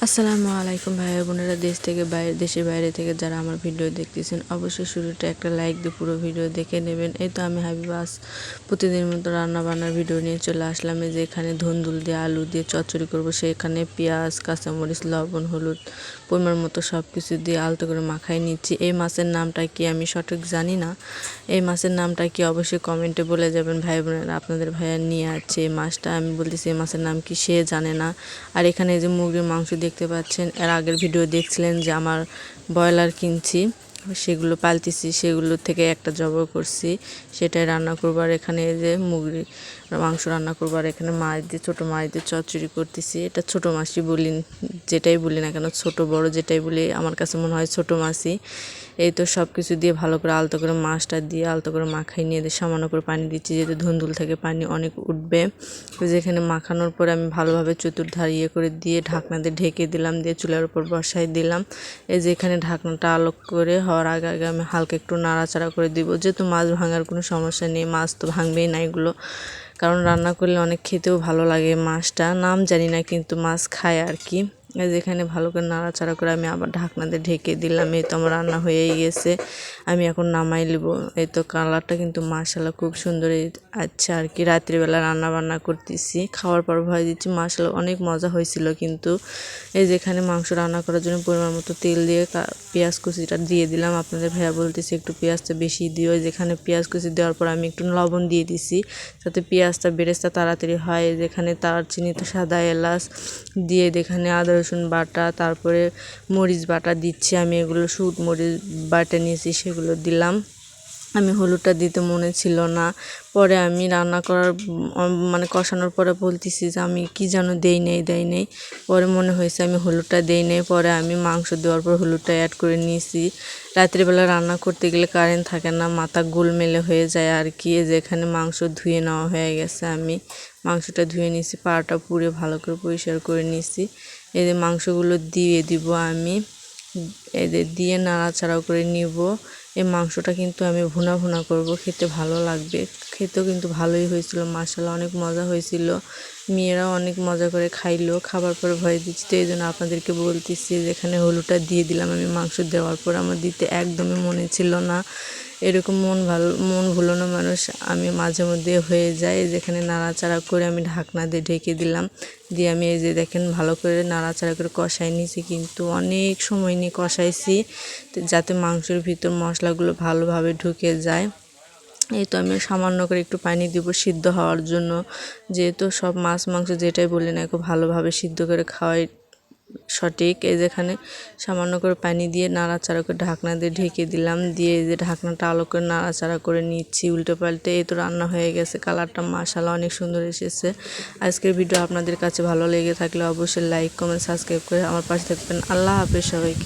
আসসালামু আলাইকুম ভাই বোনেরা, দেশ থেকে বাইরে, দেশের বাইরে থেকে যারা আমার ভিডিও দেখতেছেন অবশ্যই শুরুটা একটা লাইক দিয়ে পুরো ভিডিও দেখে নেবেন। এই তো আমি হাবিবাস প্রতিদিন মতো রান্না বান্নার ভিডিও নিয়ে চলে আসলাম। এই যে এখানে ধুন্দুল দিয়ে আলু দিয়ে চচ্চড়ি করবো, সেখানে পেঁয়াজ, কাঁচামরিচ, লবণ, হলুদ পরিমাণ মতো সব কিছু দিয়ে আলতো করে মাখাই নিচ্ছি। এই মাছের নামটা কি আমি সঠিক জানি না, এই মাছের নামটা কি অবশ্যই কমেন্টে বলে যাবেন ভাই বোনেরা। আপনাদের ভাইয়া নিয়ে আছে এই মাছটা, আমি বলতেছি এই মাছের নাম কি সে জানে না। আর এখানে এই যে মুরগির মাংস দেখতে পাচ্ছেন, এর আগের ভিডিও দেখছিলেন যে আমার ব্রয়লার কিনছি, সেগুলো পালতেছি, সেগুলো থেকে একটা জবাই করছি, সেটাই রান্না করবো। আর এখানে এই যে মুরগির মাংস রান্না করবো। আর এখানে মাছ দিয়ে, ছোটো মাছ দিয়ে চচ্চড়ি করতেছি। এটা ছোটো মাছই বলি, যেটাই বলি না কেন, ছোট বড় যেটাই বলি আমার কাছে মনে হয় ছোটো মাছই। এই তো সব কিছু দিয়ে ভালো করে আলতো করে মাছটা দিয়ে আলতো করে মাখাই নিয়ে দিয়ে সামান্য করে পানি দিচ্ছি, যেহেতু ধুন্দুল থেকে পানি অনেক উঠবে। তো যেখানে মাখানোর পরে আমি ভালোভাবে চতুর্ধার করে দিয়ে ঢাকনা দিয়ে ঢেকে দিলাম, দিয়ে চুলার উপর বসাই দিলাম। এই যে এখানে ঢাকনাটা আলোক করে হওয়ার আগে আগে আমি হালকা একটু নাড়াচাড়া করে দিব, যেহেতু মাছ ভাঙার কোনো সমস্যা নেই, মাছ তো ভাঙবেই না এগুলো, কারণ রান্না করলে অনেক খেতেও ভালো লাগে। মাছটা নাম জানি না, কিন্তু মাছ খায় আর কি। যেখানে ভালো করে নাড়াচাড়া করে আমি আবার ঢাকনা দিয়ে ঢেকে দিলাম। এই তো আমার রান্না হয়েই গেছে, আমি এখন নামাই নেব। এই তো কালারটা কিন্তু মাশাআল্লাহ খুব সুন্দর। আচ্ছা আর কি, রাত্রিবেলা রান্না বান্না করতেছি, খাওয়ার পর ভয় দিচ্ছি, মাশাআল্লাহ অনেক মজা হয়েছিল। কিন্তু এই যেখানে মাংস রান্না করার জন্য পরিমাণ মতো তেল দিয়ে পেঁয়াজ কুচিটা দিয়ে দিলাম। আপনাদের ভাইয়া বলতেছি একটু পেঁয়াজটা বেশি দিও। যেখানে পেঁয়াজ কুচি দেওয়ার পর আমি একটু লবণ দিয়ে দিছি, যাতে পেঁয়াজটা বেরেস্তা তাড়াতাড়ি হয়। যেখানে দারচিনিতে সাদা এলাচ দিয়ে, যেখানে আদা রসুন বাটা, তারপরে মরিচ বাটা দিচ্ছি আমি, এগুলো শুট মরিচ বাটা নিয়েছি সেগুলো দিলাম। আমি হলুদটা দিতে মনে ছিল না, পরে আমি রান্না করার মানে কষানোর পরে বলতেছি যে আমি কি যেন দেই নেই, পরে মনে হয়েছে আমি হলুদটা দেই নেই। পরে আমি মাংস দেওয়ার পর হলুদটা অ্যাড করে নিয়েছি। রাত্রিবেলা রান্না করতে গেলে কারেন্ট থাকে না, মাথা গোলমেলে হয়ে যায় আর কি। যেখানে মাংস ধুয়ে নেওয়া হয়ে গেছে, আমি মাংসটা ধুয়ে নিয়েছি, পাটা পুড়ে ভালো করে পরিষ্কার করে নিয়েছি। এই যে মাংসগুলো দিয়ে দিব আমি, এদের দিয়ে নাড়াচাড়া করে নিব। এই মাংসটা কিন্তু আমি ভুনা ভুনা করব, খেতে ভালো লাগবে। খেতেও কিন্তু ভালোই হয়েছিল, মাশাআল্লাহ অনেক মজা হয়েছিল। মেয়েরাও অনেক মজা করে খাইলো। খাবার পরে ভয় দিচ্ছি, তো এই জন্য আপনাদেরকে বলতেছি। যেখানে হলুদটা দিয়ে দিলাম আমি মাংস দেওয়ার পর, আমার দিতে একদমই মনে ছিল না। এরকম মন ভুলানো মানুষ আমি মাঝে মধ্যে হয়ে যায়। যেখানে নাড়াচাড়া করে আমি ঢাকনা দিয়ে ঢেকে দিলাম, দিয়ে আমি এই যে দেখেন ভালো করে নাড়াচাড়া করে কষাই নিয়েছি, কিন্তু অনেক সময় নিয়ে কষাইছি যাতে মাংসের ভিতর মশলাগুলো ভালোভাবে ঢুকে যায়। এই তো আমি সামান্য করে একটু পানি দিব সিদ্ধ হওয়ার জন্য, যেহেতু সব মাছ মাংস যেটাই বলি না একটু ভালোভাবে সিদ্ধ করে খাওয়াই সঠিক। এই যেখানে সামান্য করে পানি দিয়ে নাড়াচাড়া করে ঢাকনা দিয়ে ঢেকে দিলাম, দিয়ে এই যে ঢাকনাটা আলো করে নাড়াচাড়া করে নিচ্ছি উল্টে পাল্টে। এই তো রান্না হয়ে গেছে, কালারটা মাশাআল্লাহ অনেক সুন্দর এসেছে। আজকের ভিডিও আপনাদের কাছে ভালো লেগে থাকলে অবশ্যই লাইক কমেন্ট সাবস্ক্রাইব করে আমার পাশে থাকবেন। আল্লাহ হাফেজ সবাইকে।